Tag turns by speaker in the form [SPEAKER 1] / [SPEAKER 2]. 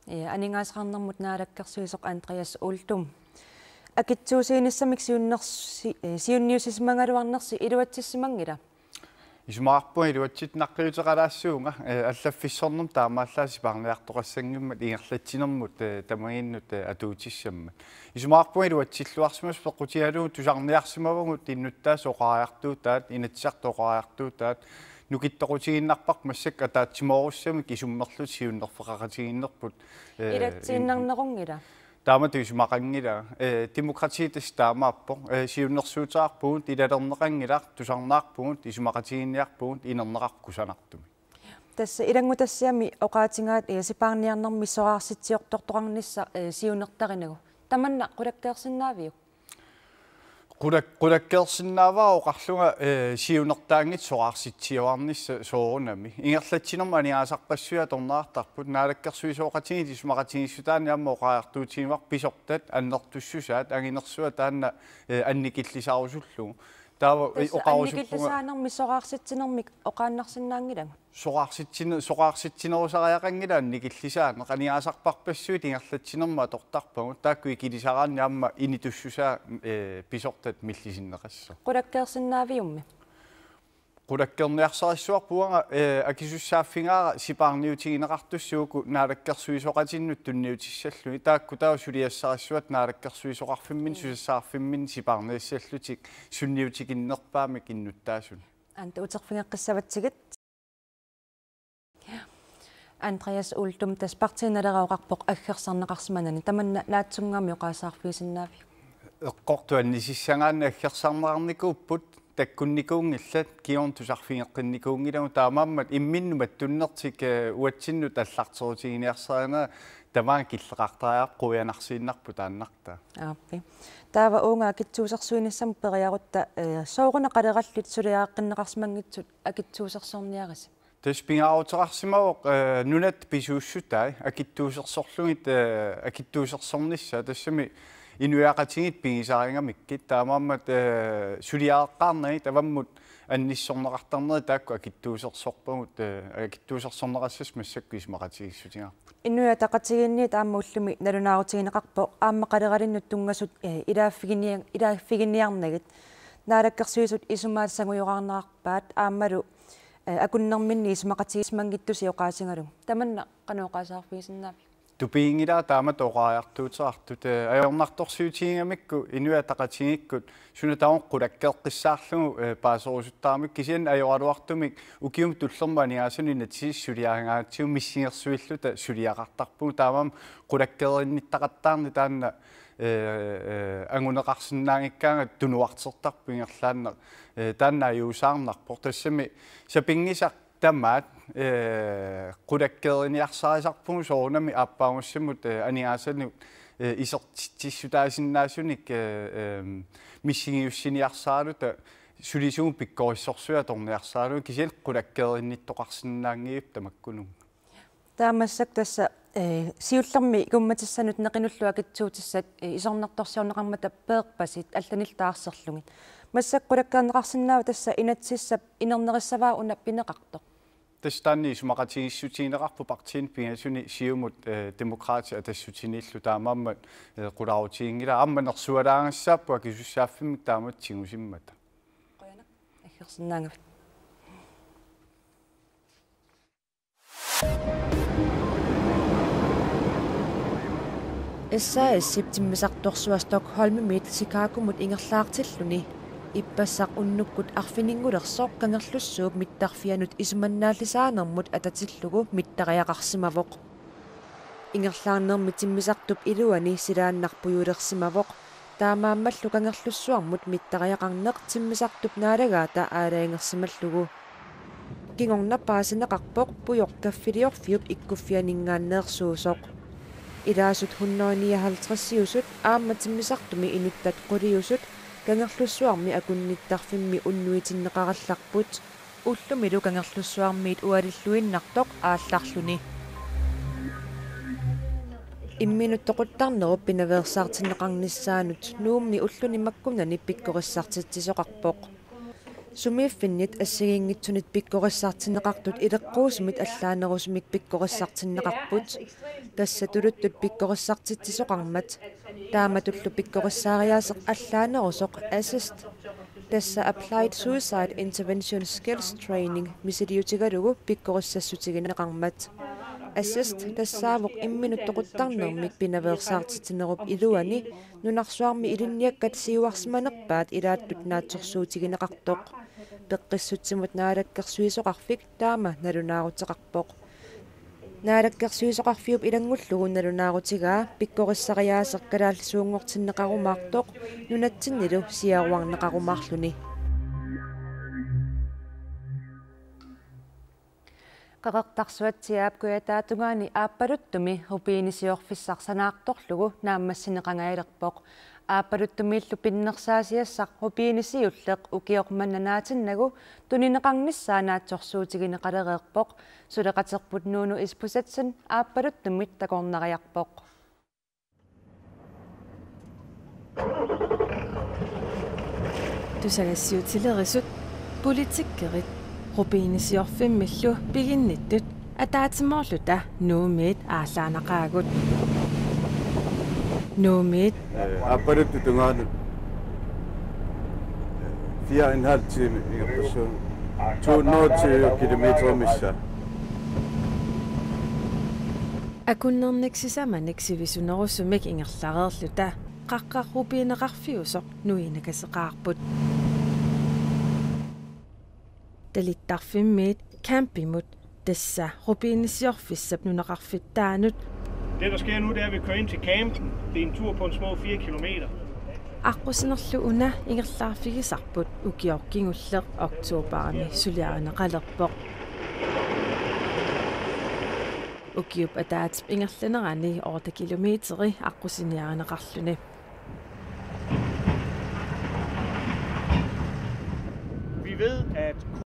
[SPEAKER 1] Aningaasqarnermut naalakkersuisoq Andreas Ultum. Akitsuusiinissамик siunniusismangaluarnersi iluatsissimangila.
[SPEAKER 2] Исмаарпуи илуатсит наққиутеқалаассуунга аллаффиссорнум таамааллааси парниартоқассангиммат ингерлатсинермут тамагиннут атуутиссаммат исмаарпуи илуатсиллуарсимас пеққутиалуу тусарниарсимавгут иннуттаа соқариартуутаат инатсартоқариартуутаат нукиттоқутигиннарпақ массак атаатсимооруссамик исуммерлут сиуннерфеқақатигиннерпут
[SPEAKER 1] илатсииннарнерунгила
[SPEAKER 2] тааматуисмақангила демократиитас таамааппо сиуннерсуутаарпугут илалернеқангилаар тусарнаарпугут исмақатигинниарпугут инернеқаркусанартуми
[SPEAKER 1] тасса илангутассиами оqaатингаат сипаарниарнерми соаарситсиортортоқарнисса сиунертаринагу таманна қулаккеерсинаавиу qulakkeersinnaavaa oqarlunga siunertaangit soqarsitsиуарнисса соорунами ингерлатсинерма аниаасаққассуя торнаарtarput наалаккерсуисооқатигит исмақатигиссутаани амма оqaartuutiimaq писортат аннертуссусаат ангинерсуа таанна анникиллисаарусуллугу таава оqaarusuppunga соqaarsitsinермик оqaannarsinnaangilanga
[SPEAKER 2] соqaarsitsinерусариақангила анникиллисаана qaниаасарпарпассуит ингерлатсинерма атортарпагу тааккуи килисараанни амма инитуссусаа писортат миллисиннеқассо
[SPEAKER 1] qulakkeersinnaавиумми
[SPEAKER 2] qulakkerniarsarissuarpuanga akisussaaффингаара сипаарниутигинеқартуссууку наалаккерсуисоқатиннут тунниутиссаллуи таакку таа сулиассариссуат наалаккерсуисоқарфиммин сусассаарфиммин сипаарнериссаллутик сунниутигиннерпаамик иннуттаасун
[SPEAKER 1] анта утерфингеққиссаватсигит Andreas Ultum таспартиналераоқарпоқ аггерсарнеқарсиманани таманна наатсунгами оqaасаарфиисиннаави
[SPEAKER 2] эққортуаннисиссангаанна аггерсарнеқарникууппут таккунникуунгиллат киорн тусарфингеққинникуунгилагу таамааммат имминнумат туннертик уатсиннут аллартерутигиниарсарина тамаан киллеқартариар қуянарсииннарпу тааннарта
[SPEAKER 1] ааппи таава уунга акитсуусерсуиниссам периарутта соорuna қалераллит сулиааққиннеқарсимангитсут акитсуусерсорниараси
[SPEAKER 2] таспингаарутеқарсимавоқ нунат писууссутай акиттуусерсорлугит акиттуусерсорнisса тассами инуяақатигит пигисарингамиккит таамааммат сулиааққарнери таваммут анниссорнеқартарнери таакку акиттуусерсорпагут акиттуусерсорнеқассас массакку исмақатигиссутингаарпут
[SPEAKER 1] инуя тақатигинни таама уллуми налунаарутигинеқарпо аама қалералиннут тунгасут илааффигинниарнагит наалаккерсуисут исумаатсагуйораарнеқарпаат аамалу акуннэрминни исмақатигисмангиттуси оqaасингалу таманна канаоqaасаарфиисиннаави
[SPEAKER 2] тупиингилаа таамат оqaajартуутеартут аёрнарторсуутигингамикку инуя тақатигиккут сунатаон qulakkeeqqissaarlugu паасорусуттарамик кисиан аёралуартумик укиум туллерманиаасуни натисиссулиарангаатсиу миссингерсуиллута сулиақартарпугу таамам qulakkeerinnittaqattaarni таанна ангунеқарсинаангиккаанга тунуартертарпу ингерлаанне таанна аюусаарнарпор тассами сапингисақ тамаат qulakkeeriniarsarисарпугу соорунами ааппаагуссамут аниаасани исертиссутаасиннаасуник миссигиуссиниарсаалута сулисуун пиккориссорсуа торниарсаалу кисиал qulakkeerinniттоқарсинаангиуп тамаккунун
[SPEAKER 1] таамассак тасса сиуллерми игумматиссанут неқинуллуа китсуутиссат исорнарторсиорнеқармата пеерпасит алланилтаарсерлугит массак qulakkeerneqarsinnaava тасса инатсиссап инернериссаваа уна пинеқартоқ
[SPEAKER 2] тастанни исмақатигиссутигинеқарпу партиин пингасуни сиумут демократия тассутиниллу таамааммат qulaarutiingila амманерсуалаагассааппу акисуссааффимик таамат тигусиммата
[SPEAKER 1] qoyana аггерсинаангав эссаа септиммисарторсуа Стокholmimит Чикагомут ингерлаартиллуни иппассақ уннуккут арфинингулерсоо кангерлуссуук миттарфианут исуманнааллисаанермут ататиллугу миттариақарсимавоқ ингерлаарнерми тиммисартуп илуани силааннарпуюлерсимавоқ таамааммаллу кангерлуссуармут миттариақарнеқ тиммисартуп наалагаата аалаингерсималлугу кингорнапаасинеқарпоқ пуйоқкаффилиорфиуп иккуффианингааннеерсуусоқ илаасут 159 аама тиммисартуми инуттат қулиусут кангерлуссуарми акунниттарфимми уннуитиннеқаралларпут уллумилу кангерлуссуармиит уалиллуиннартоқ аалларлуни имминуттоқуттарнеру пинаверсаартиннеқарниссаанут нуумми уллуни маккунани пиккориссартитсисоқарпоқ Sumiiffinnit assagingitsunit pikkorissartinneqartut ileqquusumit allaanerusumik pikkorissartinneqarput tassatuluttut pikkorissartitsisoqarmat taamatullu pikkorissaariaaseq allaanerusoq assist tassa applied suicide intervention skills training misiliutigalugu pikkorissassutigineqarmat assist tassaavuq imminuttoquttarnermik pinaveersaartitinerup iluani nunarsuarmi ilinniakkat siuarsimanerpaat ilaattut naatsorsuutigineqartoq peqqissutsimut naalakkersuisoqarfik taama nalunaaruteqarpoq naalakkersuisoqarfiup ilangullugu nalunaarutigaa pikkorissariaaseq kalaallisuungortinneqarumaartoq nunatsinnilu siaruarneqarumaarluni qaqaqtarsuatsiaapkuataatungaani aappaluttumi hupiinisiorfissarsanаарtorlugu naammassineqangailerpoq aappaluttumi-illu pinnersaasiassaq hupiinisiulleq ukiormannanaatinnagu tunineqarnissaanaatsorsuutigineqalereerpoq suleqaterput nuunu ispusatsin aappaluttumi takornariarpoq
[SPEAKER 3] tusagassiutilerisut politikkerit rupiinisiorfimmillu piginnittut ataatimorluta nuumiit ааllaанaqaagut nuumiit
[SPEAKER 4] аппалутту тунгаалу 4,5 time ингерпассуун 220 kilometer missa
[SPEAKER 3] акуннерниксисаманик сивисунерусумик ингерлареерлута qaqqarrupiineqarfiusoq nuinakasеqаарput talittarfimmiit campimut tassa rupiinisiorfissap nuneqarfittaanut.
[SPEAKER 5] Det, der sker nu, det er, at vi kører ind til campen. Det er en tur på en små 4 kilometer.
[SPEAKER 3] Аққусинерлу уна ингерлаарфигисарпут укиоркингуллеқ октообарни сулиаринеқалерпоқ укиуп атаатип ингерланерани орта километери аққусиниаринеқарлуни
[SPEAKER 5] Vi ved, at